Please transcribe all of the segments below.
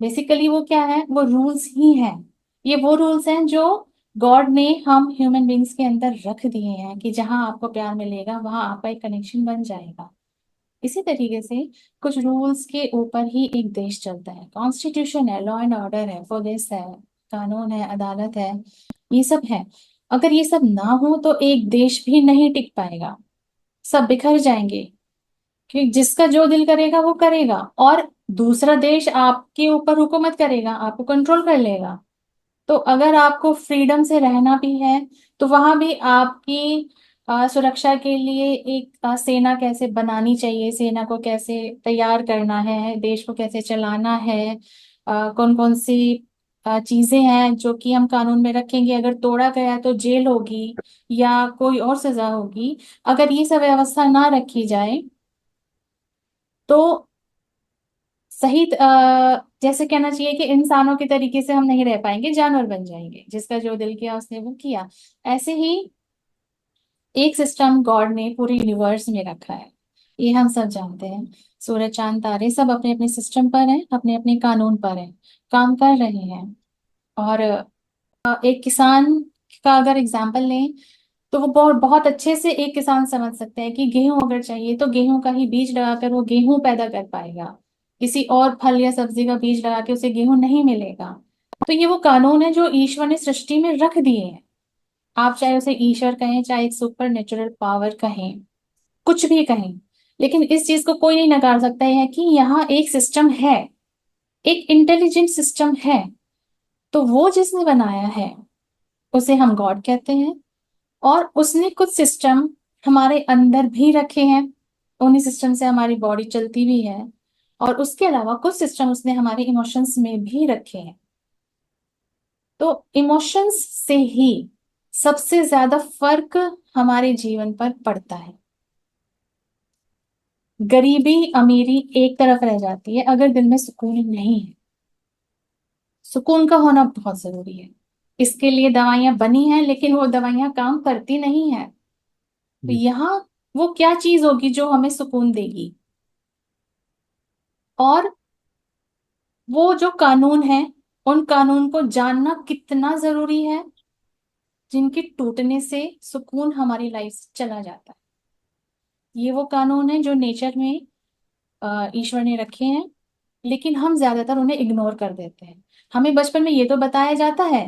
Basically वो क्या है, वो रूल्स ही हैं। ये वो रूल्स हैं जो गॉड ने हम ह्यूमन बींग्स के अंदर रख दिए हैं कि जहां आपको प्यार मिलेगा वहां आपका एक कनेक्शन बन जाएगा। इसी तरीके से कुछ रूल्स के ऊपर ही एक देश चलता है। कॉन्स्टिट्यूशन है, लॉ एंड ऑर्डर है, पुलिस है, कानून है, अदालत है, ये सब है। अगर ये सब ना हो तो एक देश भी नहीं टिक पाएगा, सब बिखर जाएंगे। कि जिसका जो दिल करेगा वो करेगा, और दूसरा देश आपके ऊपर हुकूमत करेगा, आपको कंट्रोल कर लेगा। तो अगर आपको फ्रीडम से रहना भी है तो वहां भी आपकी सुरक्षा के लिए एक सेना कैसे बनानी चाहिए, सेना को कैसे तैयार करना है, देश को कैसे चलाना है, कौन कौन सी चीजें हैं जो कि हम कानून में रखेंगे, अगर तोड़ा गया तो जेल होगी या कोई और सजा होगी। अगर ये सब व्यवस्था ना रखी जाए तो सही जैसे कहना चाहिए कि इंसानों के तरीके से हम नहीं रह पाएंगे, जानवर बन जाएंगे, जिसका जो दिल किया उसने वो किया। ऐसे ही एक सिस्टम गॉड ने पूरे यूनिवर्स में रखा है, ये हम सब जानते हैं। सूरज चांद तारे सब अपने अपने सिस्टम पर हैं, अपने अपने कानून पर हैं, काम कर रहे हैं। और एक किसान का अगर एग्जाम्पल लें तो वो बहुत बहुत अच्छे से एक किसान समझ सकते हैं कि गेहूं अगर चाहिए तो गेहूं का ही बीज लगाकर वो गेहूं पैदा कर पाएगा। किसी और फल या सब्जी का बीज लगा के उसे गेहूं नहीं मिलेगा। तो ये वो कानून है जो ईश्वर ने सृष्टि में रख दिए हैं। आप चाहे उसे ईश्वर कहें, चाहे एक सुपर नेचुरल पावर कहें, कुछ भी कहें, लेकिन इस चीज को कोई नहीं नकार सकता है कि यहाँ एक सिस्टम है, एक इंटेलिजेंट सिस्टम है। तो वो जिसने बनाया है उसे हम गॉड कहते हैं। और उसने कुछ सिस्टम हमारे अंदर भी रखे हैं, उन्हीं सिस्टम से हमारी बॉडी चलती भी है। और उसके अलावा कुछ सिस्टम उसने हमारे इमोशंस में भी रखे हैं। तो इमोशंस से ही सबसे ज्यादा फर्क हमारे जीवन पर पड़ता है। गरीबी अमीरी एक तरफ रह जाती है अगर दिल में सुकून नहीं है। सुकून का होना बहुत जरूरी है। इसके लिए दवाइयां बनी हैं लेकिन वो दवाइयां काम करती नहीं है। तो जी। यहाँ वो क्या चीज होगी जो हमें सुकून देगी? और वो जो कानून है, उन कानून को जानना कितना जरूरी है, जिनके टूटने से सुकून हमारी लाइफ से चला जाता है। ये वो कानून है जो नेचर में ईश्वर ने रखे हैं, लेकिन हम ज्यादातर उन्हें इग्नोर कर देते हैं। हमें बचपन में ये तो बताया जाता है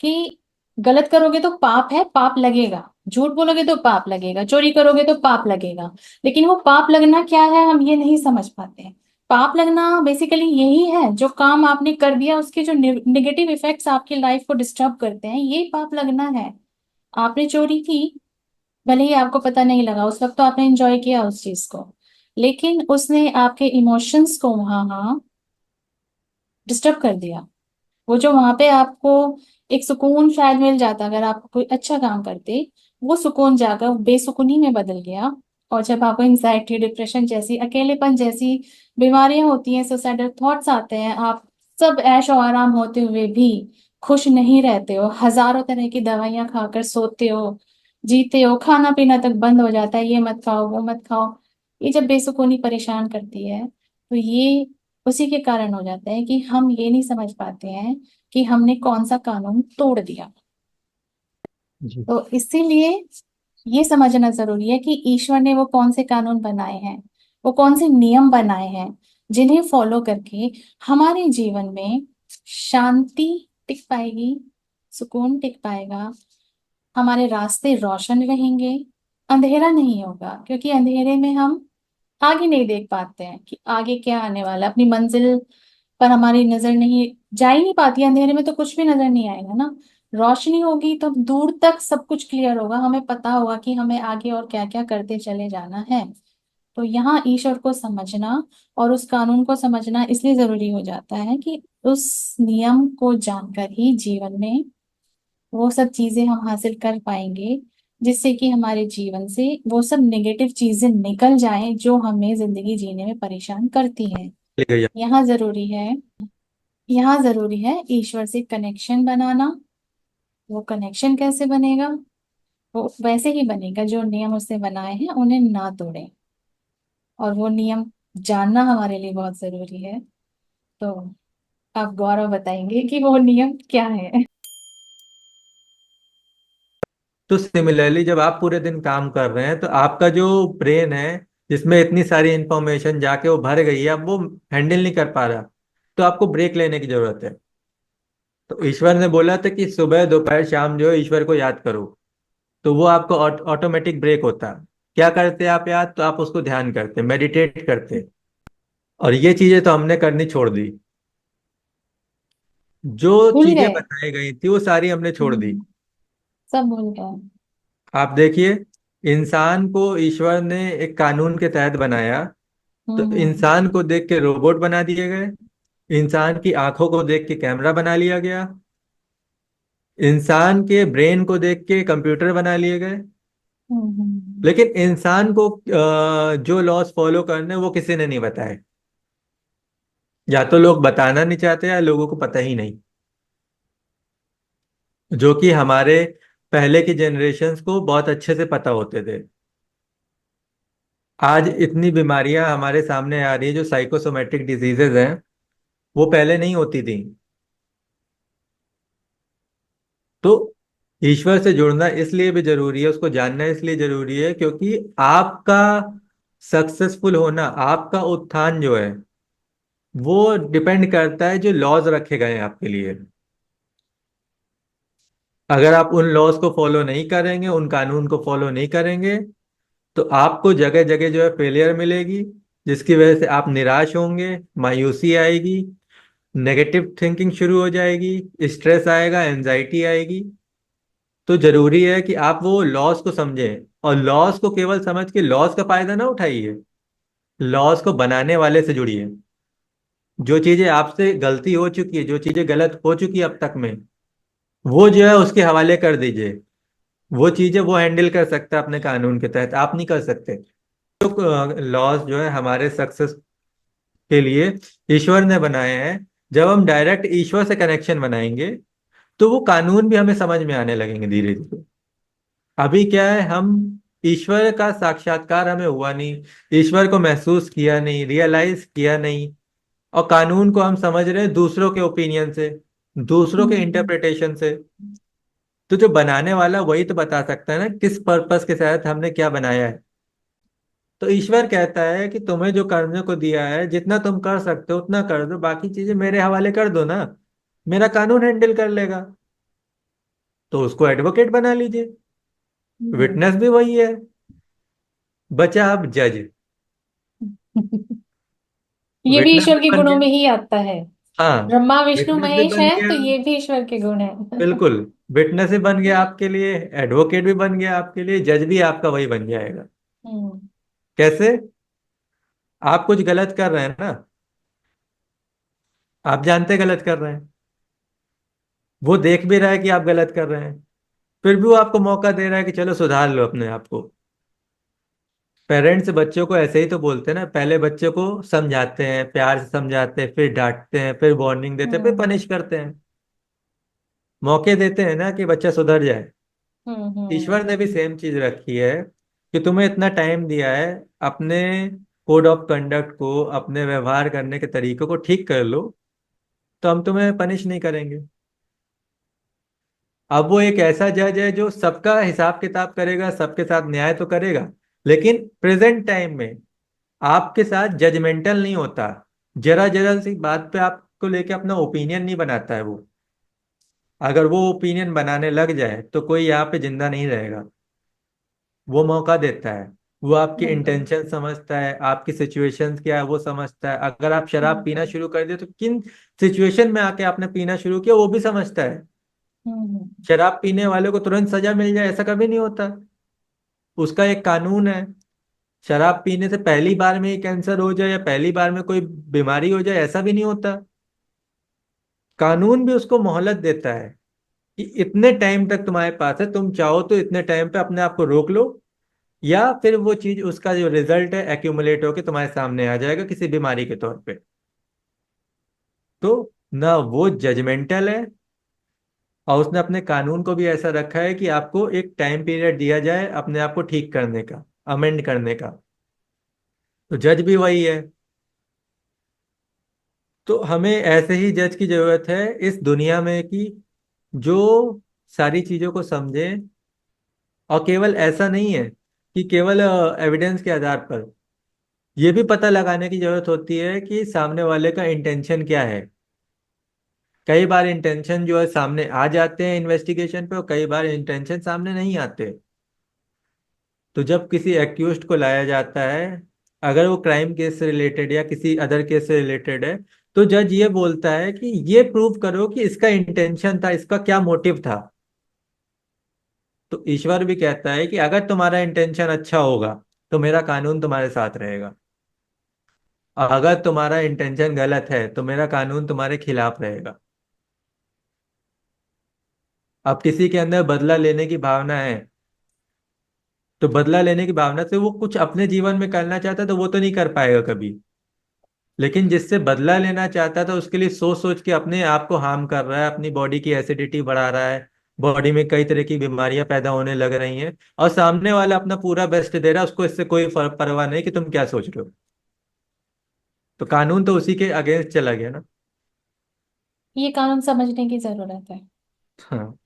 कि गलत करोगे तो पाप है, पाप लगेगा, झूठ बोलोगे तो पाप लगेगा, चोरी करोगे तो पाप लगेगा। लेकिन वो पाप लगना क्या है हम ये नहीं समझ पाते हैं। पाप लगना बेसिकली यही है, जो काम आपने कर दिया उसके जो नेगेटिव इफेक्ट्स आपकी लाइफ को डिस्टर्ब करते हैं, ये पाप लगना है। आपने चोरी की, भले ही आपको पता नहीं लगा उस वक्त, तो आपने एंजॉय किया उस चीज को, लेकिन उसने आपके इमोशंस को वहां डिस्टर्ब कर दिया। वो जो वहां पे आपको एक सुकून शायद मिल जाता अगर आप कोई अच्छा काम करते, वो सुकून जाकर बेसुकूनी में बदल गया। और जब आपको एंजाइटी, डिप्रेशन जैसी, अकेलेपन जैसी बीमारियां होती हैं, सुसाइडल थॉट्स आते हैं, आप सब ऐश और आराम होते हुए भी खुश नहीं रहते हो, हजारों तरह की दवाइयां खाकर सोते हो, जीते हो, खाना पीना तक बंद हो जाता है, ये मत खाओ वो मत खाओ। ये जब बेसुकूनी परेशान करती है तो ये उसी के कारण हो जाता है कि हम ये नहीं समझ पाते हैं कि हमने कौन सा कानून तोड़ दिया। जी। तो इसीलिए ये समझना जरूरी है कि ईश्वर ने वो कौन से कानून बनाए हैं, वो कौन से नियम बनाए हैं, जिन्हें फॉलो करके हमारे जीवन में शांति टिक पाएगी, सुकून टिक पाएगा, हमारे रास्ते रोशन रहेंगे, अंधेरा नहीं होगा। क्योंकि अंधेरे में हम आगे नहीं देख पाते हैं कि आगे क्या आने वाला है, अपनी मंजिल पर हमारी नजर नहीं जा ही नहीं पाती। अंधेरे में तो कुछ भी नजर नहीं आएगा ना। रोशनी होगी तो दूर तक सब कुछ क्लियर होगा, हमें पता होगा कि हमें आगे और क्या क्या करते चले जाना है। तो यहाँ ईश्वर को समझना और उस कानून को समझना इसलिए जरूरी हो जाता है कि उस नियम को जानकर ही जीवन में वो सब चीजें हम हासिल कर पाएंगे, जिससे कि हमारे जीवन से वो सब नेगेटिव चीजें निकल जाएं जो हमें जिंदगी जीने में परेशान करती हैं। ले गई। यहाँ जरूरी है, यहाँ जरूरी है ईश्वर से कनेक्शन बनाना। वो कनेक्शन कैसे बनेगा? वो वैसे ही बनेगा जो नियम उसने बनाए हैं उन्हें ना तोड़े। और वो नियम जानना हमारे लिए बहुत जरूरी है। तो आप गौरव बताएंगे कि वो नियम क्या है। तो सिमिलरली जब आप पूरे दिन काम कर रहे हैं तो आपका जो ब्रेन है, जिसमें इतनी सारी इंफॉर्मेशन जाके वो भर गई है, अब वो हैंडल नहीं कर पा रहा, तो आपको ब्रेक लेने की जरूरत है। तो ईश्वर ने बोला था कि सुबह दोपहर शाम जो है ईश्वर को याद करो। तो वो आपको ऑटोमेटिक ब्रेक होता है। क्या करते आप याद? तो आप उसको ध्यान करते, मेडिटेट करते। और ये चीजें तो हमने करनी छोड़ दी। जो भूल चीजें गए। बताई गई थी वो सारी हमने छोड़ दी। हम्म, सब भूल गए। आप देखिए, इंसान को ईश्वर ने एक कानून के तहत बनाया। तो हम्म। इंसान को देख के रोबोट बना दिए गए। इंसान की आंखों को देख के कैमरा बना लिया गया। इंसान के ब्रेन को देख के कंप्यूटर बना लिए गए। हम्म। लेकिन इंसान को जो लॉस फॉलो करने वो किसी ने नहीं बताए। या तो लोग बताना नहीं चाहते या लोगों को पता ही नहीं। जो कि हमारे पहले की जनरेशन्स को बहुत अच्छे से पता होते थे। आज इतनी बीमारियां हमारे सामने आ रही है जो साइकोसोमेटिक डिजीजेज हैं, वो पहले नहीं होती थी। तो ईश्वर से जुड़ना इसलिए भी जरूरी है, उसको जानना इसलिए जरूरी है, क्योंकि आपका सक्सेसफुल होना, आपका उत्थान जो है, वो डिपेंड करता है जो लॉज रखे गए हैं आपके लिए। अगर आप उन लॉज को फॉलो नहीं करेंगे, उन कानून को फॉलो नहीं करेंगे, तो आपको जगह जगह जो है फेलियर मिलेगी, जिसकी वजह से आप निराश होंगे, मायूसी आएगी, नेगेटिव थिंकिंग शुरू हो जाएगी, स्ट्रेस आएगा, एंजाइटी आएगी। तो जरूरी है कि आप वो लॉस को समझें, और लॉस को केवल समझ के लॉस का फायदा ना उठाइए। लॉस को बनाने वाले से जुड़िए। जो चीजें आपसे गलती हो चुकी है, जो चीजें गलत हो चुकी है अब तक में, वो जो है उसके हवाले कर दीजिए। वो चीजें वो हैंडल कर सकता है अपने कानून के तहत, आप नहीं कर सकते। तो लॉस जो है हमारे सक्सेस के लिए ईश्वर ने बनाए हैं। जब हम डायरेक्ट ईश्वर से कनेक्शन बनाएंगे, तो वो कानून भी हमें समझ में आने लगेंगे धीरे धीरे। अभी क्या है, हम ईश्वर का साक्षात्कार हमें हुआ नहीं, ईश्वर को महसूस किया नहीं, रियलाइज किया नहीं। और कानून को हम समझ रहे हैं दूसरों के ओपिनियन से, दूसरों के हम्म। इंटरप्रिटेशन से। तो जो बनाने वाला वही तो बता सकता है ना किस पर्पस के तहत हमने क्या बनाया है। तो ईश्वर कहता है कि तुम्हें जो करने को दिया है, जितना तुम कर सकते हो उतना कर दो, बाकी चीजें मेरे हवाले कर दो ना। मेरा कानून हैंडल कर लेगा। तो उसको एडवोकेट बना लीजिए। हम्म। विटनेस भी वही है। बचा अब जज। ये भी विटनेस ईश्वर भी के बन गुणों गया। में ही आता है। हाँ, ब्रह्मा विष्णु विटनेस भी महेश बन है गया। तो ये भी ईश्वर के गुण है। बिल्कुल। विटनेस भी बन गया आपके लिए, एडवोकेट भी बन गया आपके लिए, जज भी आपका वही बन जाएगा। हम्म। कैसे? आप कुछ गलत कर रहे हैं ना, आप जानते गलत कर रहे हैं, वो देख भी रहा है कि आप गलत कर रहे हैं, फिर भी वो आपको मौका दे रहा है कि चलो सुधार लो अपने आप को। पेरेंट्स बच्चों को ऐसे ही तो बोलते हैं ना, पहले बच्चे को समझाते हैं, प्यार से समझाते हैं, फिर डांटते हैं, फिर वार्निंग देते हैं, फिर हम्म। पनिश करते हैं। मौके देते हैं ना कि बच्चा सुधर जाए। ईश्वर ने भी हम्म। सेम चीज रखी है कि तुम्हें इतना टाइम दिया है, अपने कोड ऑफ कंडक्ट को, अपने व्यवहार करने के तरीकों को ठीक कर लो, तो हम तुम्हें पनिश नहीं करेंगे। अब वो एक ऐसा जज है जो सबका हिसाब किताब करेगा, सबके साथ न्याय तो करेगा, लेकिन प्रेजेंट टाइम में आपके साथ जजमेंटल नहीं होता। जरा जरा सी बात पे आपको लेके अपना ओपिनियन नहीं बनाता है वो। अगर वो ओपिनियन बनाने लग जाए तो कोई यहाँ पे जिंदा नहीं रहेगा। वो मौका देता है। वो आपकी बिल्कुल। इंटेंशन समझता है, आपकी सिचुएशंस क्या है वो समझता है। अगर आप शराब पीना हम्म। शुरू कर दे तो किन सिचुएशन में आके आपने पीना शुरू किया वो भी समझता है। हम्म। शराब पीने वाले को तुरंत सजा मिल जाए ऐसा कभी नहीं होता। उसका एक कानून है। शराब पीने से पहली बार में ही कैंसर हो जाए या पहली बार में कोई बीमारी हो जाए ऐसा भी नहीं होता। कानून भी उसको मोहलत देता है कि इतने टाइम तक तुम्हारे पास है, तुम चाहो तो इतने टाइम पे अपने आप को रोक लो, या फिर वो चीज, उसका जो रिजल्ट है एक्यूमुलेट होकर तुम्हारे सामने आ जाएगा किसी बीमारी के तौर पे। तो ना वो जजमेंटल है, और उसने अपने कानून को भी ऐसा रखा है कि आपको एक टाइम पीरियड दिया जाए अपने आप को ठीक करने का, अमेंड करने का। तो जज भी वही है। तो हमें ऐसे ही जज की जरूरत है इस दुनिया में कि जो सारी चीजों को समझे। और केवल ऐसा नहीं है कि केवल एविडेंस के आधार पर, ये भी पता लगाने की जरूरत होती है कि सामने वाले का इंटेंशन क्या है। कई बार इंटेंशन जो है सामने आ जाते हैं इन्वेस्टिगेशन पे, और कई बार इंटेंशन सामने नहीं आते। तो जब किसी एक्यूज्ड को लाया जाता है, अगर वो क्राइम केस से रिलेटेड या किसी अदर केस से रिलेटेड है, तो जज ये बोलता है कि ये प्रूव करो कि इसका इंटेंशन था, इसका क्या मोटिव था। तो ईश्वर भी कहता है कि अगर तुम्हारा इंटेंशन अच्छा होगा तो मेरा कानून तुम्हारे साथ रहेगा, और अगर तुम्हारा इंटेंशन गलत है तो मेरा कानून तुम्हारे खिलाफ रहेगा। अब किसी के अंदर बदला लेने की भावना है, तो बदला लेने की भावना से वो कुछ अपने जीवन में करना चाहता है, तो वो तो नहीं कर पाएगा कभी। लेकिन जिससे बदला लेना चाहता था, उसके लिए सोच सोच के अपने आप को हार्म कर रहा है, अपनी बॉडी की एसिडिटी बढ़ा रहा है, बॉडी में कई तरह की बीमारियां पैदा होने लग रही हैं, और सामने वाला अपना पूरा बेस्ट दे रहा है, उसको इससे कोई फर्क परवाह नहीं कि तुम क्या सोच रहे हो। तो कानून तो उसी के अगेंस्ट चला गया ना। ये कानून समझने की जरूरत है। हाँ।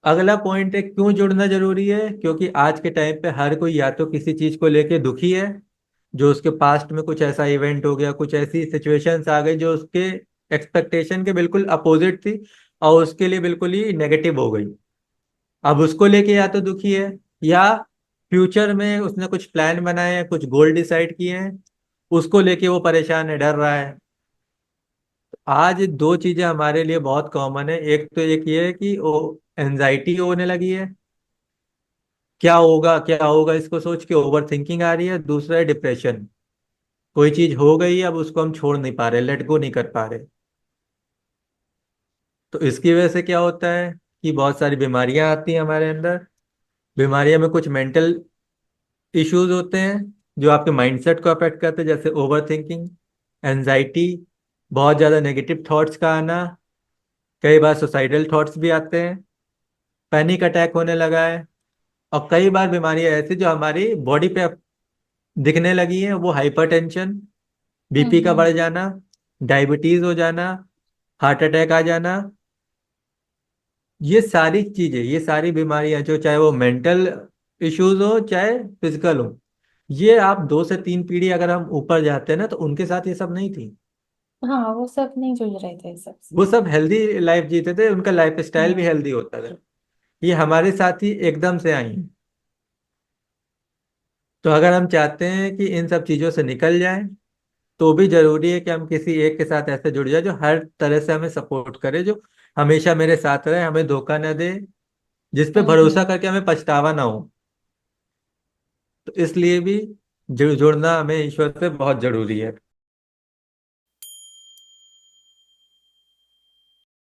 अगला पॉइंट है क्यों जुड़ना जरूरी है, क्योंकि आज के टाइम पे हर कोई या तो किसी चीज को लेके दुखी है, जो उसके पास्ट में कुछ ऐसा इवेंट हो गया, कुछ ऐसी सिचुएशंस आ गई जो उसके एक्सपेक्टेशन के बिल्कुल अपोजिट थी, और उसके लिए बिल्कुल ही नेगेटिव हो गई। अब उसको लेके या तो दुखी है, या फ्यूचर में उसने कुछ प्लान बनाए हैं, कुछ गोल डिसाइड किए हैं, उसको लेके वो परेशान है, डर रहा है। आज दो चीजें हमारे लिए बहुत कॉमन है। एक ये है कि वो एनजाइटी होने लगी है, क्या होगा इसको सोच के ओवर थिंकिंग आ रही है। दूसरा है डिप्रेशन, कोई चीज हो गई है, अब उसको हम छोड़ नहीं पा रहे, लेट गो नहीं कर पा रहे। तो इसकी वजह से क्या होता है कि बहुत सारी बीमारियां आती हैं हमारे अंदर। बीमारियों में कुछ मेंटल इश्यूज होते हैं जो आपके माइंडसेट को अफेक्ट करते हैं, जैसे ओवर थिंकिंग, एनजाइटी, बहुत ज्यादा नेगेटिव थॉट्स का आना, कई बार सुसाइडल थॉट्स भी आते हैं, पैनिक अटैक होने लगा है। और कई बार बीमारियां ऐसी जो हमारी बॉडी पे दिखने लगी हैं, वो हाइपरटेंशन, बीपी का बढ़ हम्म। जाना, डायबिटीज हो जाना, हार्ट अटैक आ जाना। ये सारी चीजें, ये सारी बीमारियां जो, चाहे वो मेंटल इश्यूज हो चाहे फिजिकल हो, ये आप 2 से 3 पीढ़ी अगर हम ऊपर जाते हैं ना, तो उनके साथ ये सब नहीं थी। हाँ, वो सब नहीं जुड़ रहे थे इस सबसे। वो सब हेल्दी लाइफ जीते थे, उनका लाइफ स्टाइल भी हम्म। हेल्दी होता था। ये हमारे साथ ही एकदम से आई हैं। तो अगर हम चाहते हैं कि इन सब चीजों से निकल जाएं, तो भी जरूरी है कि हम किसी एक के साथ ऐसे जुड़ जाए जो हर तरह से हमें सपोर्ट करे, जो हमेशा मेरे साथ रहे, हमें धोखा न दे, जिस पे भरोसा हम्म। करके हमें पछतावा ना हो। तो इसलिए भी जुड़ना हमें ईश्वर से बहुत जरूरी है।